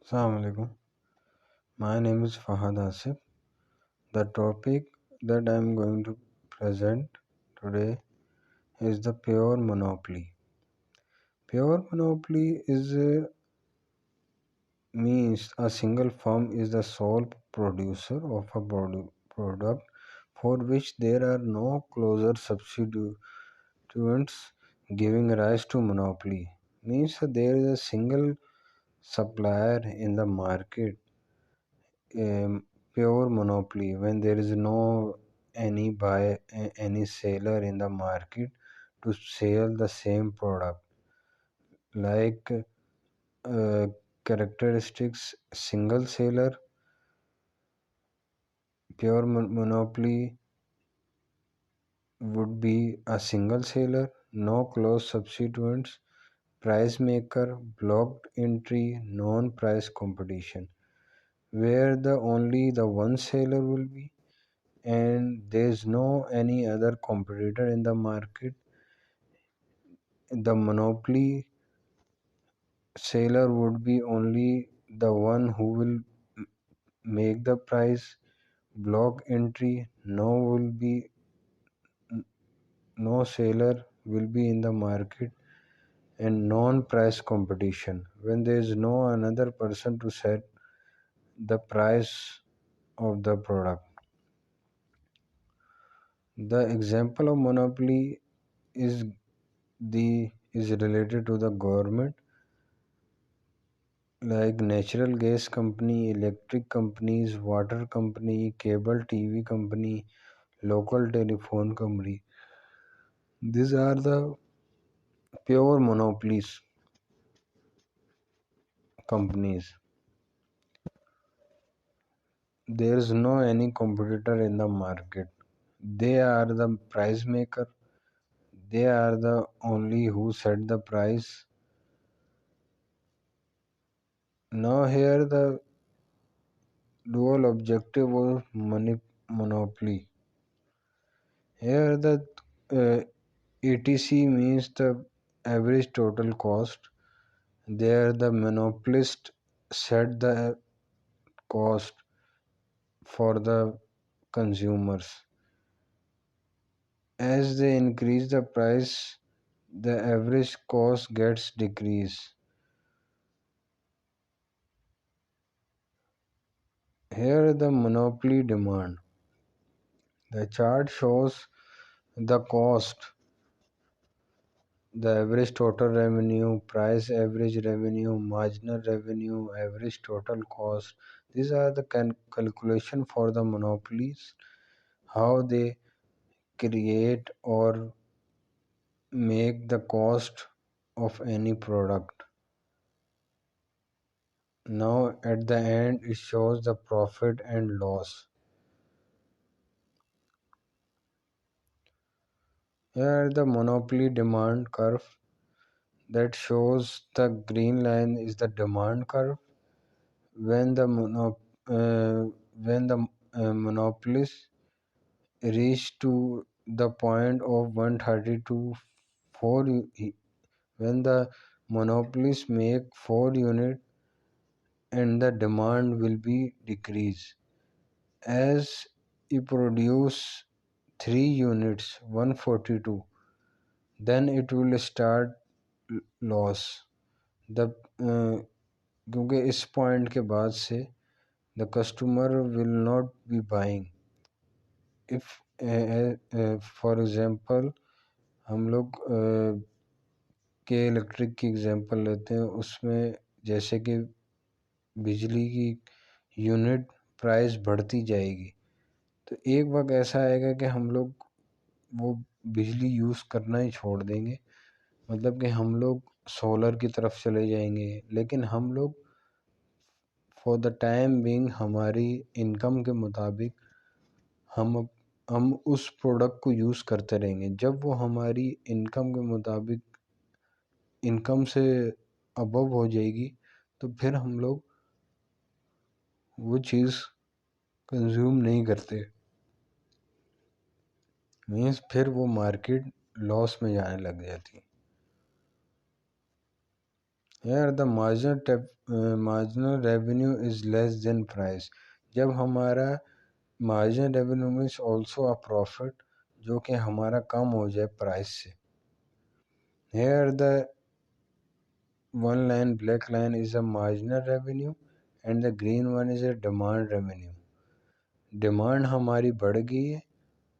Assalamu alaikum. My name is Fahad Asif. The topic that I am going to present today is the pure monopoly. Pure monopoly means a single firm is the sole producer of a product for which there are no closer substituents, giving rise to monopoly. Means there is a single supplier in the market, um, pure monopoly, when there is no any seller in the market to sell the same product, like uh, characteristics: single seller, pure monopoly would be a single seller, no close substituents, price maker, blocked entry, non price competition, where the only the one seller will be and there's no any other competitor in the market. The monopoly seller would be only the one who will make the price. Block entry, no seller will be in the market. And non price competition, when there is no another person to set the price of the product. The example of monopoly is related to the government, like natural gas company, electric companies, water company, cable TV company, local telephone company. These are the pure monopolies companies. There is no any competitor in the market. They are the price maker. They are the only who set the price. Now here the dual objective of monopoly. Here the ATC means the average total cost. There the monopolist set the cost for the consumers. As they increase the price, the average cost gets decreased. Here the monopoly demand. The chart shows the cost, the average total revenue, price, average revenue, marginal revenue, average total cost. These are the calculation for the monopolies, how they create or make the cost of any product. Now at the end it shows the profit and loss. Here the monopoly demand curve, that shows the green line is the demand curve. When the monopolist reach to the point of 132 4 when the monopolists make 4 unit, and the demand will be decreased. As he produce 3 units 142, then it will start loss. The क्योंकि इस point के बाद से the customer will not be buying. If for example हम लोग के electric की example लेते हैं, उसमें जैसे कि बिजली की यूनिट प्राइस बढ़ती जाएगी, तो एक वक्त ऐसा आएगा कि हम लोग वो बिजली यूज़ करना ही छोड़ देंगे, मतलब कि हम लोग सोलर की तरफ चले जाएंगे। लेकिन हम लोग फॉर द टाइम बीइंग हमारी इनकम के मुताबिक हम उस प्रोडक्ट को यूज़ करते रहेंगे। जब वो हमारी इनकम के मुताबिक इनकम से अबव हो जाएगी, तो फिर हम लोग वो चीज़ कंज्यूम नहीं करते, मीन्स फिर वो मार्केट लॉस में जाने लग जाती। Here the marginal revenue is less than price. جب ہمارا marginal revenue means also a profit جو کہ ہمارا کم ہو جائے پرائس سے. Here the one line black line is a marginal revenue and the green one is a demand revenue. Demand ہماری بڑھ گئی ہے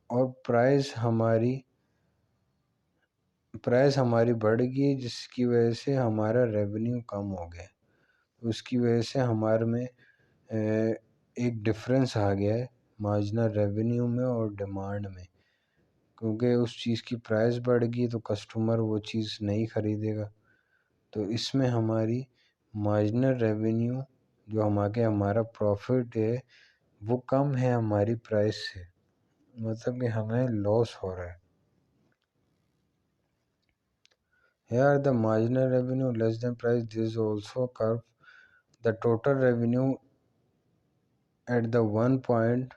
اور پرائز ہماری بڑھ گئی ہے جس کی وجہ سے ہمارا ریونیو کم ہو گیا. اس کی وجہ سے ہمارے میں ایک ڈفرینس آ گیا ہے مارجنل ریونیو میں اور ڈیمانڈ میں، کیونکہ اس چیز کی پرائز بڑھ گئی تو کسٹمر وہ چیز نہیں خریدے گا. تو اس میں ہماری مارجنل ریونیو جو ہمارا پروفٹ ہے وہ کم ہے ہماری پرائز سے، مطلب کہ ہمیں لاس ہو رہا ہے. Here the marginal revenue less than price. This is also curve. The total revenue at the one point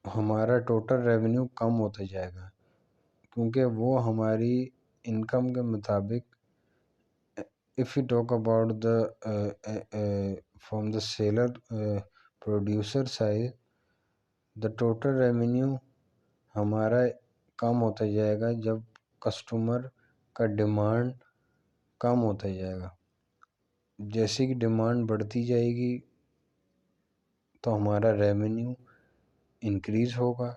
ہمارا ٹوٹل ریونیو کم ہوتا جائے گا کیونکہ وہ ہماری انکم کے مطابق. if we talk about the from the seller producer side, the total revenue ہمارا کم ہوتا جائے گا جب کسٹمر کا ڈیمانڈ کم ہوتا جائے گا. جیسے کہ ڈیمانڈ بڑھتی جائے گی تو ہمارا ریونیو انکریز ہوگا.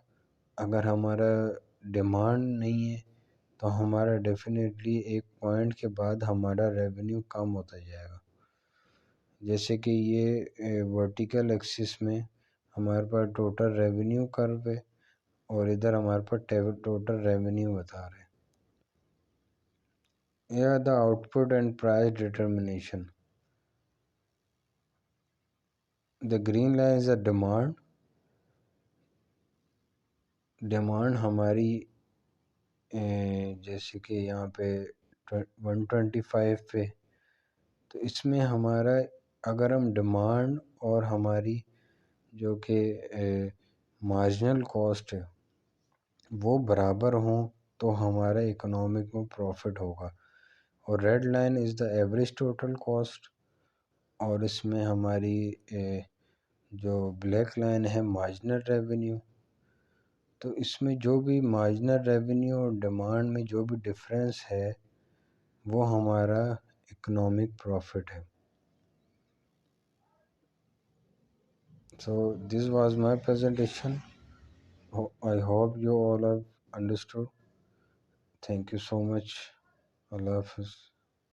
اگر ہمارا ڈیمانڈ نہیں ہے تو ہمارا ڈیفینیٹلی ایک پوائنٹ کے بعد ہمارا ریونیو کم ہوتا جائے گا. جیسے کہ یہ ورٹیکل ایکسس میں ہمارے پاس ٹوٹل ریونیو کرو ہے اور ادھر ہمارے پاس ٹوٹل ریونیو بتا رہے ہیں. یا the output and price determination. The green line is a demand ہماری جیسے کہ یہاں پہ 125 پہ، تو اس میں ہمارا اگر ہم ڈیمانڈ اور ہماری جو کہ مارجنل کاسٹ ہے وہ برابر ہوں تو ہمارا اکنامک میں پروفٹ ہوگا. اور red line is the average total cost, اور اس میں ہماری جو بلیک لائن ہے مارجنل ریونیو. تو اس میں جو بھی مارجنل ریونیو اور ڈیمانڈ میں جو بھی ڈفرینس ہے وہ ہمارا اکنامک پروفٹ ہے. So this was my presentation. I hope you all have understood. Thank you so much. Allah Hafiz.